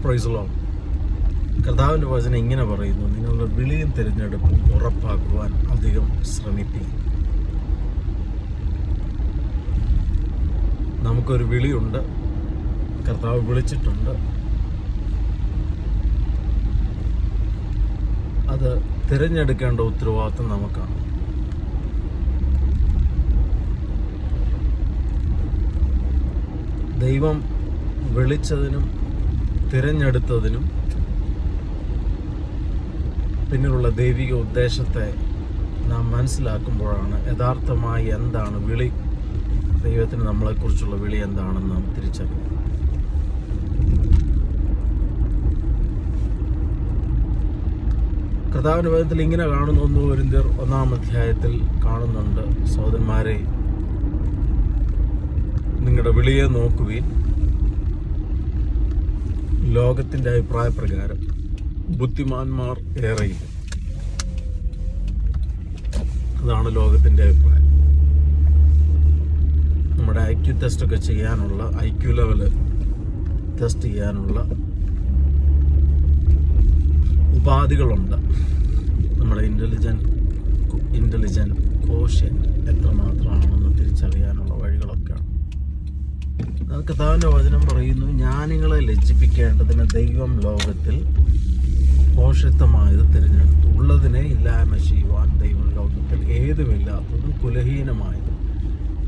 Praise Lord. കർത്താവിൻ്റെ വചനം ഇങ്ങനെ പറയുന്നു: നിങ്ങളുടെ വിളിയും തിരഞ്ഞെടുപ്പും ഉറപ്പാക്കുവാൻ അധികം ശ്രമിപ്പിക്കും. നമുക്കൊരു വിളിയുണ്ട്, കർത്താവ് വിളിച്ചിട്ടുണ്ട്. അത് തിരഞ്ഞെടുക്കേണ്ട ഉത്തരവാദിത്വം നമുക്കാണ്. ദൈവം വിളിച്ചതിനും തിരഞ്ഞെടുത്തതിനും പിന്നിലുള്ള ദൈവിക ഉദ്ദേശത്തെ നാം മനസ്സിലാക്കുമ്പോഴാണ് യഥാർത്ഥമായി എന്താണ് വിളി, ദൈവത്തിന് നമ്മളെക്കുറിച്ചുള്ള വിളി എന്താണെന്ന് നാം തിരിച്ചറിയും. കർത്താവിൻ്റെ വചനത്തിൽ ഇങ്ങനെ കാണുന്നു. 1 കൊരിന്ത്യർ 1-ാം അധ്യായത്തിൽ കാണുന്നുണ്ട്: സഹോദരന്മാരെ, നിങ്ങളുടെ വിളിയെ നോക്കുവിൻ. ലോകത്തിൻ്റെ അഭിപ്രായപ്രകാരം ബുദ്ധിമാന്മാർ ഏറെയില്ല. അതാണ് ലോകത്തിൻ്റെ അഭിപ്രായം. നമ്മുടെ IQ ടെസ്റ്റൊക്കെ ചെയ്യാനുള്ള, IQ ലെവല് ടെസ്റ്റ് ചെയ്യാനുള്ള ഉപാധികളുണ്ട്. നമ്മുടെ ഇൻ്റലിജൻറ്റ് കോഷ്യൻ്റ് എത്രമാത്രമാണെന്ന് തിരിച്ചറിയാനുള്ള വഴികളൊക്കെയാണ്. കർത്താവിൻ്റെ വചനം പറയുന്നു: ജ്ഞാനികളെ ലജ്ജിപ്പിക്കേണ്ടതിന് ദൈവം ലോകത്തിൽ ഭോഷത്വമായത് തിരഞ്ഞെടുത്തു. ഉള്ളതിനെ ഇല്ലായ്മ ചെയ്യുവാൻ ദൈവം ലോകത്തിൽ ഏതുമില്ലാത്തതും കുലഹീനമായതും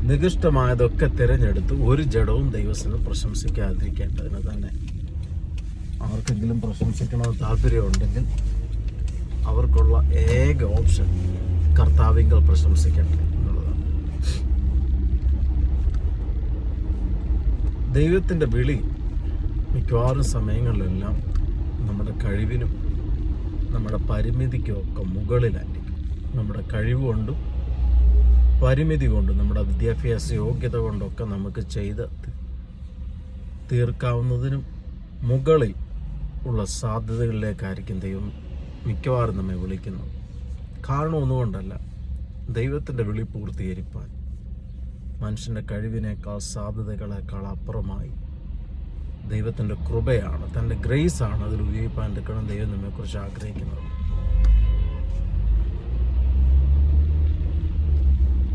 നികൃഷ്ടമായതൊക്കെ തിരഞ്ഞെടുത്ത് ഒരു ജഡവും ദൈവത്തിന് പ്രശംസിക്കാതിരിക്കേണ്ടതിന് തന്നെ. ആർക്കെങ്കിലും പ്രശംസിക്കണമെന്ന് താല്പര്യമുണ്ടെങ്കിൽ അവർക്കുള്ള ഏക ഓപ്ഷൻ കർത്താവിങ്കൽ പ്രശംസിക്കട്ടെ എന്നുള്ളതാണ്. ദൈവത്തിൻ്റെ വിളി മിക്കവാറും സമയങ്ങളിലെല്ലാം നമ്മുടെ കഴിവിനും നമ്മുടെ പരിമിതിക്കും ഒക്കെ മുകളിലായിരിക്കും. നമ്മുടെ കഴിവ് കൊണ്ടും പരിമിതി കൊണ്ടും നമ്മുടെ വിദ്യാഭ്യാസ യോഗ്യത കൊണ്ടൊക്കെ നമുക്ക് ചെയ്ത് തീർക്കാവുന്നതിനും മുകളിൽ ഉള്ള സാധ്യതകളിലേക്കായിരിക്കും ദൈവം മിക്കവാറും നമ്മെ വിളിക്കുന്നത്. കാരണം ഒന്നുകൊണ്ടല്ല, ദൈവത്തിൻ്റെ വിളി പൂർത്തീകരിപ്പാൻ മനുഷ്യൻ്റെ കഴിവിനേക്കാൾ സാധ്യതകളേക്കാൾ അപ്പുറമായി ദൈവത്തിൻ്റെ കൃപയാണ്, തൻ്റെ ഗ്രേസാണ് അതിൽ ഉപയോഗിക്കാൻ എടുക്കണം ദൈവം നമ്മെക്കുറിച്ച് ആഗ്രഹിക്കുന്നത്.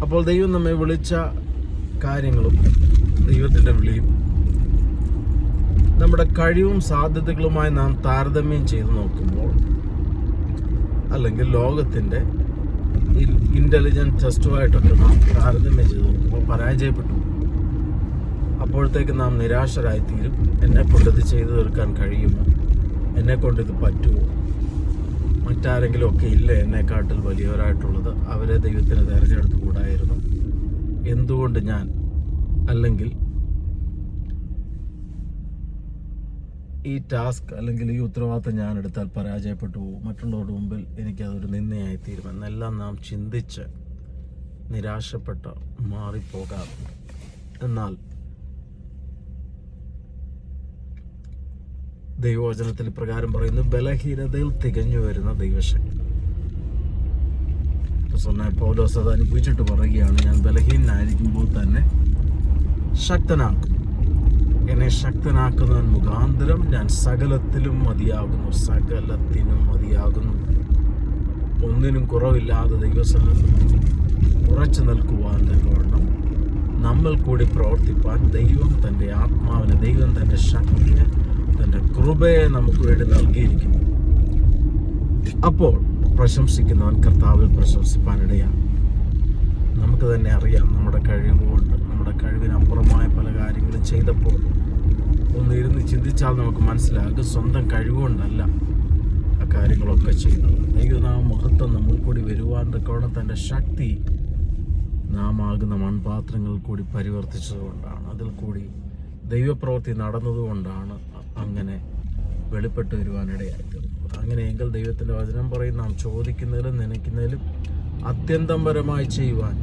അപ്പോൾ ദൈവം നമ്മെ വിളിച്ച കാര്യങ്ങളും ദൈവത്തിൻ്റെ വിളിയും നമ്മുടെ കഴിവും സാധ്യതകളുമായി നാം താരതമ്യം ചെയ്ത് നോക്കുമ്പോൾ, അല്ലെങ്കിൽ ലോകത്തിൻ്റെ ഇൻ്റലിജൻറ്റ് ടെസ്റ്റുമായിട്ടൊക്കെ നാം താരതമ്യം ചെയ്ത് നോക്കുമ്പോൾ പരാജയപ്പെട്ടു. അപ്പോഴത്തേക്ക് നാം നിരാശരായിത്തീരും. എന്നെക്കൊണ്ട് ഇത് ചെയ്തു തീർക്കാൻ കഴിയുമോ? എന്നെക്കൊണ്ട് ഇത് പറ്റുമോ? മറ്റാരെങ്കിലും ഒക്കെ ഇല്ലേ എന്നെക്കാട്ടിൽ വലിയവരായിട്ടുള്ളത്? അവരെ ദൈവത്തിന് തിരഞ്ഞെടുത്തു കൂടായിരുന്നു? എന്തുകൊണ്ട് ഞാൻ? അല്ലെങ്കിൽ ഈ ടാസ്ക് അല്ലെങ്കിൽ ഈ ഉത്തരവാദിത്തം ഞാൻ എടുത്താൽ പരാജയപ്പെട്ടു പോകും, മറ്റുള്ളവരുടെ മുമ്പിൽ എനിക്കതൊരു നിന്ദയായി തീരുമെന്നെല്ലാം നാം ചിന്തിച്ച് നിരാശപ്പെട്ട് മാറിപ്പോകാറുണ്ട്. എന്നാൽ ദൈവവചനത്തിൽ പ്രകാരം പറയുന്നു: ബലഹീനതയിൽ തികഞ്ഞു വരുന്ന ദൈവശക്തി. പൗലോസ് അത് അനുഭവിച്ചിട്ട് പറയുകയാണ്: ഞാൻ ബലഹീനായിരിക്കുമ്പോൾ തന്നെ ശക്തനാക്കും. എന്നെ ശക്തനാക്കുന്നവൻ മുഖാന്തരം ഞാൻ സകലത്തിലും മതിയാകുന്നു. സകലത്തിനും മതിയാകുന്നു. ഒന്നിനും കുറവില്ലാതെ ദൈവസന്നിധിയിൽ ഉറച്ചു നിൽക്കുവാൻ തക്കവണ്ണം നമ്മൾ കൂടി പ്രവർത്തിപ്പാൻ ദൈവം തൻ്റെ ആത്മാവിനെ, ദൈവം തൻ്റെ ശക്തിയെ, തൻ്റെ കൃപയെ നമുക്ക് വേണ്ടി നൽകിയിരിക്കുന്നു. അപ്പോൾ പ്രശംസിക്കുന്നവൻ കർത്താവിൽ പ്രശംസിപ്പാനിടയാണ്. നമുക്ക് തന്നെ അറിയാം, നമ്മുടെ കഴിവുകൊണ്ട്, നമ്മുടെ കഴിവിനപ്പുറമായ പല കാര്യങ്ങളും ചെയ്തപ്പോൾ ഒന്ന് ഇരുന്ന് ചിന്തിച്ചാൽ നമുക്ക് മനസ്സിലാകും, സ്വന്തം കഴിവുകൊണ്ടല്ല ആ കാര്യങ്ങളൊക്കെ ചെയ്യുന്നത്. ദൈവനാമ മഹത്വം നമ്മൾ കൂടി വരുവാൻ തക്കവണ്ണം തൻ്റെ ശക്തി നാം ആകുന്ന മൺപാത്രങ്ങൾ കൂടി പരിവർത്തിച്ചതുകൊണ്ടാണ്, അതിൽ കൂടി ദൈവപ്രവൃത്തി നടന്നതുകൊണ്ടാണ് അങ്ങനെ വെളിപ്പെട്ട് വരുവാനിടയായിത്തീർന്നത്. അങ്ങനെയെങ്കിൽ ദൈവത്തിൻ്റെ വചനം പറയും: നാം ചോദിക്കുന്നതിലും നനയ്ക്കുന്നതിലും അത്യന്തപരമായി ചെയ്യുവാൻ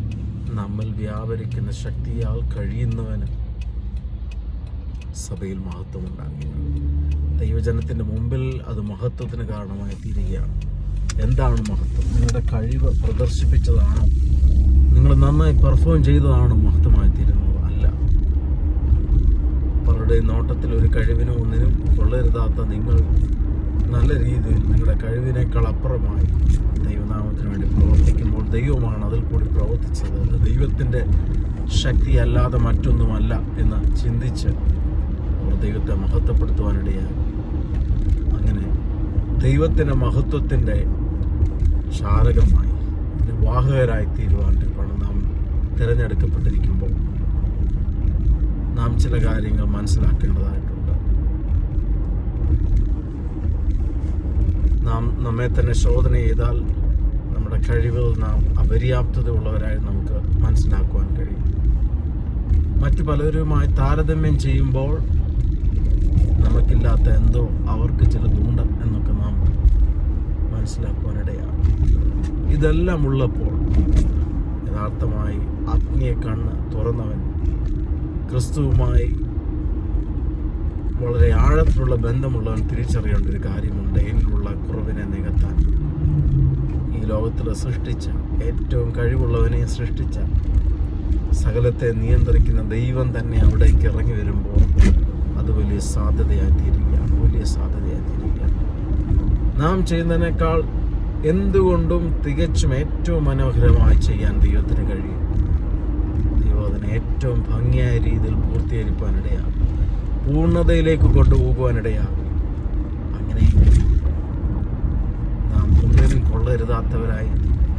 നമ്മിൽ വ്യാപരിക്കുന്ന ശക്തിയാൽ കഴിയുന്നവന് സഭയിൽ മഹത്വം ഉണ്ടാകുകയാണ്. ദൈവജനത്തിൻ്റെ മുമ്പിൽ അത് മഹത്വത്തിന് കാരണമായി തീരുകയാണ്. എന്താണ് മഹത്വം? നിങ്ങളുടെ കഴിവ് പ്രദർശിപ്പിച്ചതാണോ? നിങ്ങൾ നന്നായി പെർഫോം ചെയ്തതാണോ മഹത്വമായി തീരുന്നത്? അല്ല. ആരുടെ നോട്ടത്തിൽ ഒരു കഴിവിനും ഒന്നിനും കൊള്ളരുതാത്ത നിങ്ങൾ നല്ല രീതിയിൽ നിങ്ങളുടെ കഴിവിനേക്കാൾ അപ്പുറമായി ദൈവനാമത്തിന് വേണ്ടി പ്രവർത്തിക്കുമ്പോൾ ദൈവമാണ് അതിൽ കൂടി പ്രവർത്തിച്ചത്. അത് ദൈവത്തിൻ്റെ ശക്തിയല്ലാതെ മറ്റൊന്നുമല്ല എന്ന് ചിന്തിച്ച് അവർ ദൈവത്തെ മഹത്വപ്പെടുത്തുവാനിടയാകും. അങ്ങനെ ദൈവത്തിൻ്റെ മഹത്വത്തിൻ്റെ ശാലകമായി വാഹകരായി തീരുവാനാണ് നാം തിരഞ്ഞെടുക്കപ്പെട്ടിരിക്കുമ്പോൾ നാം ചില കാര്യങ്ങൾ മനസ്സിലാക്കേണ്ടതായിട്ടുണ്ട്. നാം നമ്മെ തന്നെ ശോധന ചെയ്താൽ നമ്മുടെ കഴിവുകൾ നാം അപര്യാപ്തത ഉള്ളവരായി നമുക്ക് മനസ്സിലാക്കുവാൻ കഴിയും. മറ്റു പലരുമായി താരതമ്യം ചെയ്യുമ്പോൾ നമുക്കില്ലാത്ത എന്തോ അവർക്ക് ചിലതുണ്ട് എന്നൊക്കെ നാം മനസ്സിലാക്കുവാനിടയാണ്. ഇതെല്ലാം ഉള്ളപ്പോൾ യഥാർത്ഥമായി ആത്മീയ കണ്ണ് തുറന്നവൻ ക്രിസ്തുവുമായി വളരെ ആഴത്തിലുള്ള ബന്ധമുള്ളവൻ തിരിച്ചറിയേണ്ട ഒരു കാര്യമുണ്ട്. എന്നിലുള്ള കുറവിനെ നികത്താൻ ഈ ലോകത്തിൽ സൃഷ്ടിച്ച ഏറ്റവും കഴിവുള്ളവനെ സൃഷ്ടിച്ച സകലത്തെ നിയന്ത്രിക്കുന്ന ദൈവം തന്നെ അവിടേക്ക് ഇറങ്ങി വരുമ്പോൾ അത് വലിയ സാധ്യതയായി തീരുകയാണ്. നാം ചെയ്യുന്നതിനേക്കാൾ എന്തുകൊണ്ടും തികച്ചും ഏറ്റവും മനോഹരമായി ചെയ്യാൻ ദൈവത്തിന് കഴിയും. ദൈവം അതിനെ ഏറ്റവും ഭംഗിയായ രീതിയിൽ പൂർത്തീകരിക്കാനിടയാകും, പൂർണ്ണതയിലേക്ക് കൊണ്ടുപോകുവാനിടയാകും. അങ്ങനെ നാം ഒന്നിനും കൊള്ളരുതാത്തവരായി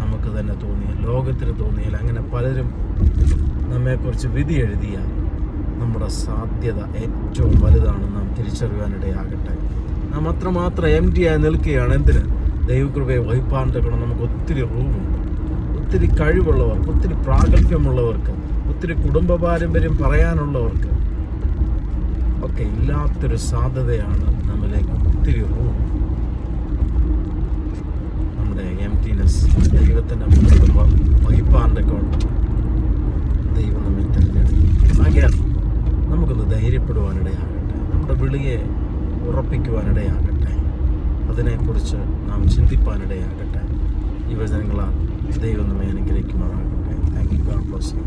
നമുക്ക് തന്നെ തോന്നിയാൽ, ലോകത്തിന് തോന്നിയാൽ, അങ്ങനെ പലരും നമ്മെക്കുറിച്ച് വിധി എഴുതിയാൽ നമ്മുടെ സാധ്യത ഏറ്റവും വലുതാണെന്ന് നാം തിരിച്ചറിയാനിടയാകട്ടെ. നാം അത്രമാത്രം എംപ്റ്റിയായി നിൽക്കുകയാണ്. എന്തിന്? ദൈവകൃപയെ വഹിപ്പാൻ്റെ ഗുണം നമുക്ക് ഒത്തിരി റൂമുണ്ട്. ഒത്തിരി കഴിവുള്ളവർക്ക്, ഒത്തിരി പ്രാഗൽഭ്യമുള്ളവർക്ക്, ഒത്തിരി കുടുംബ പാരമ്പര്യം പറയാനുള്ളവർക്ക് ഒക്കെ ഇല്ലാത്തൊരു സാധ്യതയാണ് നമ്മിലേക്ക് ഒത്തിരി റൂം. നമ്മുടെ എംപ്റ്റിനെസ് ദൈവത്തിൻ്റെ മുന്നിൽ വഹിപ്പാൻ്റെ കൊണ്ട് ദൈവം നമ്മെ തിരഞ്ഞെടുക്കും. ആകയാൽ നമുക്കൊന്ന് ധൈര്യപ്പെടുവാനിടയാകട്ടെ, നമ്മുടെ വിളിയെ ഉറപ്പിക്കുവാനിടയാകട്ടെ, അതിനെക്കുറിച്ച് നാം ചിന്തിപ്പാനിടയാകട്ടെ. ഈ വചനങ്ങളാൽ ദൈവം നമ്മെ അനുഗ്രഹിക്കുമാറാകട്ടെ. Thank you. God bless you.